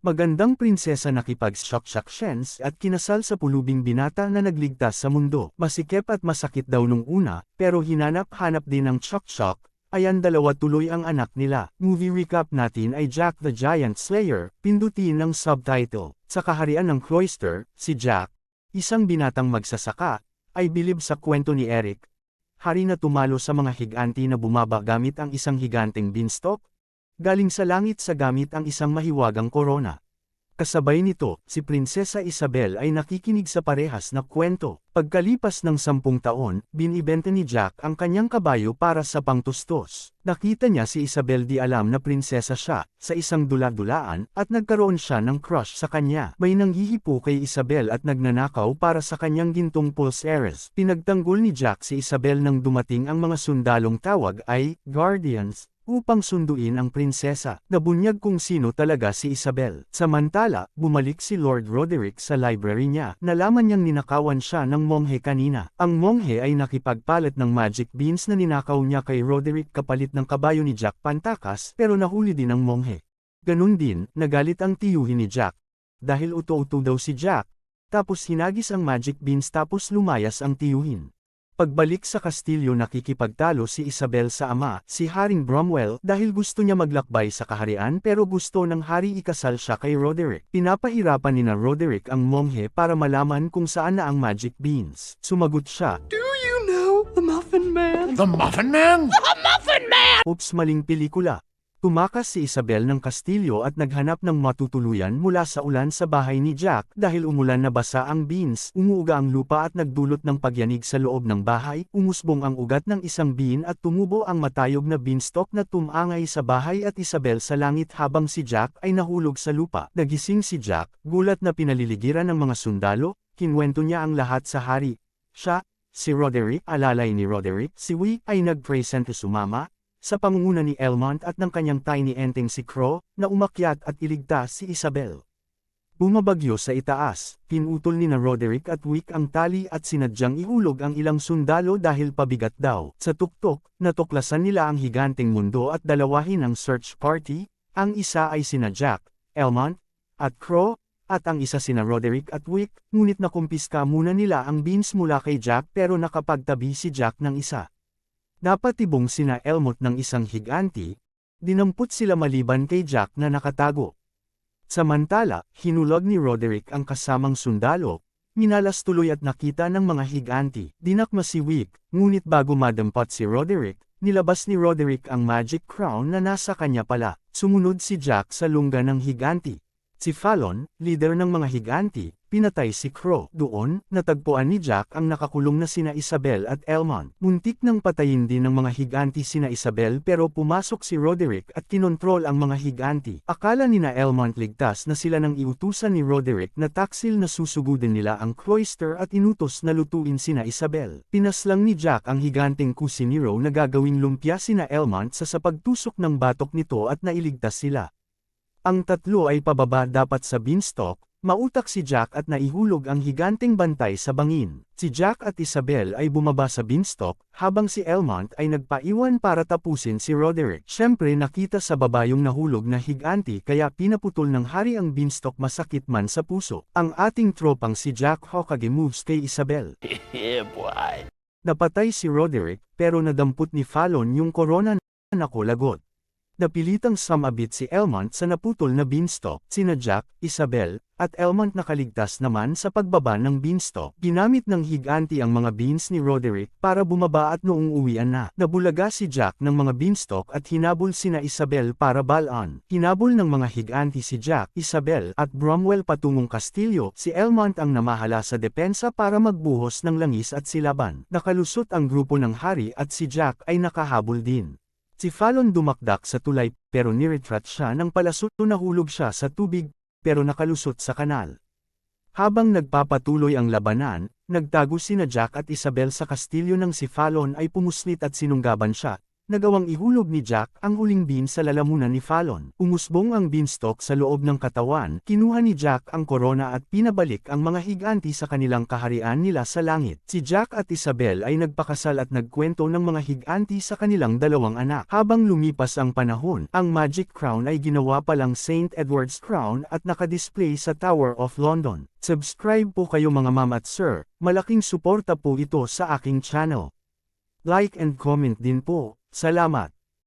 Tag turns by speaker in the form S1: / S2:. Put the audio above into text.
S1: Magandang prinsesa nakipag-shock-shock-shens at kinasal sa pulubing binata na nagligtas sa mundo. Masikip at masakit daw nung una, pero hinanap-hanap din ng shock-shock. Ayan, dalawa tuloy ang anak nila. Movie recap natin ay Jack the Giant Slayer, pindutin ng subtitle. Sa kaharian ng Cloister, si Jack, isang binatang magsasaka, ay bilib sa kwento ni Eric. Hari na tumalo sa mga higanti na bumaba gamit ang isang higanteng beanstalk. Galing sa langit sa gamit ang isang mahiwagang korona. Kasabay nito, si Prinsesa Isabel ay nakikinig sa parehas na kwento. Pagkalipas ng 10 taon, binibenta ni Jack ang kanyang kabayo para sa pangtustos. Nakita niya si Isabel, di alam na prinsesa siya, sa isang dula-dulaan, at nagkaroon siya ng crush sa kanya. May nanghihipo kay Isabel at nagnanakaw para sa kanyang gintong pulseres. Pinagtanggol ni Jack si Isabel nang dumating ang mga sundalong tawag ay Guardians, upang sunduin ang prinsesa. Nabunyag kung sino talaga si Isabel. Samantala, bumalik si Lord Roderick sa library niya. Nalaman niyang ninakawan siya ng monghe kanina. Ang monghe ay nakipagpalit ng magic beans na ninakaw niya kay Roderick kapalit ng kabayo ni Jack pantakas, pero nahuli din ng monghe. Ganun din, nagalit ang tiyuhin ni Jack. Dahil uto-uto daw si Jack, tapos hinagis ang magic beans tapos lumayas ang tiyuhin. Pagbalik sa kastilyo, nakikipagtalo si Isabel sa ama, si Haring Bromwell, dahil gusto niya maglakbay sa kaharian pero gusto ng hari ikasal siya kay Roderick. Pinapahirapan ni Roderick ang monghe para malaman kung saan na ang magic beans. Sumagot siya,
S2: Do you know the Muffin Man?
S3: The Muffin Man?
S2: The Muffin Man!
S1: "Oops, maling pelikula." Tumakas si Isabel ng kastilyo at naghanap ng matutuluyan mula sa ulan sa bahay ni Jack. Dahil umulan na basa ang beans, umuuga ang lupa at nagdulot ng pagyanig sa loob ng bahay, umusbong ang ugat ng isang bean at tumubo ang matayog na beanstalk na tumangay sa bahay at Isabel sa langit habang si Jack ay nahulog sa lupa. Nagising si Jack, gulat na pinaliligiran ng mga sundalo, kinwento niya ang lahat sa hari. Siya, si Roderick, alalay ni Roderick, si Wee, ay nagpresente sumama, sa pangunguna ni Elmont at ng kanyang tiny enteng si Crow, na umakyat at iligtas si Isabel. Bumabagyo sa itaas, pinutol ni Roderick at Wick ang tali at sinadyang ihulog ang ilang sundalo dahil pabigat daw. Sa tuktok, natuklasan nila ang higanteng mundo at dalawahin ang search party, ang isa ay sina Jack, Elmont, at Crow, at ang isa sina Roderick at Wick, ngunit nakumpiska muna nila ang beans mula kay Jack pero nakapagtabi si Jack ng isa. Napatibong sina Elmont ng isang higanti, dinampot sila maliban kay Jack na nakatago. Samantala, hinulog ni Roderick ang kasamang sundalo, minalas tuloy at nakita ng mga higanti. Dinakma si Wick, ngunit bago madampot si Roderick, nilabas ni Roderick ang magic crown na nasa kanya pala. Sumunod si Jack sa lungga ng higanti. Si Fallon, leader ng mga higanti, pinatay si Crow. Doon, natagpuan ni Jack ang nakakulong na sina Isabel at Elmont. Muntik nang patayin din ng mga higanti sina Isabel pero pumasok si Roderick at kinontrol ang mga higanti. Akala nina Elmont ligtas na sila nang iutusan ni Roderick na taksil na susugudin nila ang cloister at inutos na lutuin sina Isabel. Pinaslang ni Jack ang higanteng kusinero na gagawing lumpia sina Elmont sa pagtusok ng batok nito at nailigtas sila. Ang tatlo ay pababa dapat sa beanstalk, mautak si Jack at naihulog ang higanteng bantay sa bangin. Si Jack at Isabel ay bumaba sa beanstalk, habang si Elmont ay nagpaiwan para tapusin si Roderick. Siyempre nakita sa baba yung nahulog na higanti kaya pinaputol ng hari ang beanstalk, masakit man sa puso. Ang ating tropang si Jack Hokage moves kay Isabel.
S3: Yeah, boy.
S1: Napatay si Roderick, pero nadampot ni Fallon yung korona na nakulagot. Napilitang sumabit si Elmont sa naputol na beanstalk. Sina Jack, Isabel, at Elmont nakaligtas naman sa pagbaba ng beanstalk. Ginamit ng higanti ang mga beans ni Roderick para bumaba at noong uwian na. Nabulaga si Jack ng mga beanstalk at hinabol sina Isabel para balaan. Hinabol ng mga higanti si Jack, Isabel, at Bromwell patungong kastilyo. Si Elmont ang namahala sa depensa para magbuhos ng langis at silaban. Nakalusot ang grupo ng hari at si Jack ay nakahabol din. Si Fallon dumakdak sa tulay, pero niretreat siya ng palasot. Nahulog siya sa tubig, pero nakalusot sa kanal. Habang nagpapatuloy ang labanan, nagtago sina Jack at Isabel sa kastilyo nang si Fallon ay pumuslit at sinunggaban siya. nagawang ihulog ni Jack ang huling bean sa lalamunan ni Fallon. Umusbong ang beanstalk sa loob ng katawan, kinuha ni Jack ang korona at pinabalik ang mga higanti sa kanilang kaharian nila sa langit. Si Jack at Isabel ay nagpakasal at nagkwento ng mga higanti sa kanilang dalawang anak. Habang lumipas ang panahon, ang Magic Crown ay ginawa palang St. Edward's Crown at nakadisplay sa Tower of London. Subscribe po kayo mga ma'am at sir, malaking suporta po ito sa aking channel. Like and comment din po. Salamat.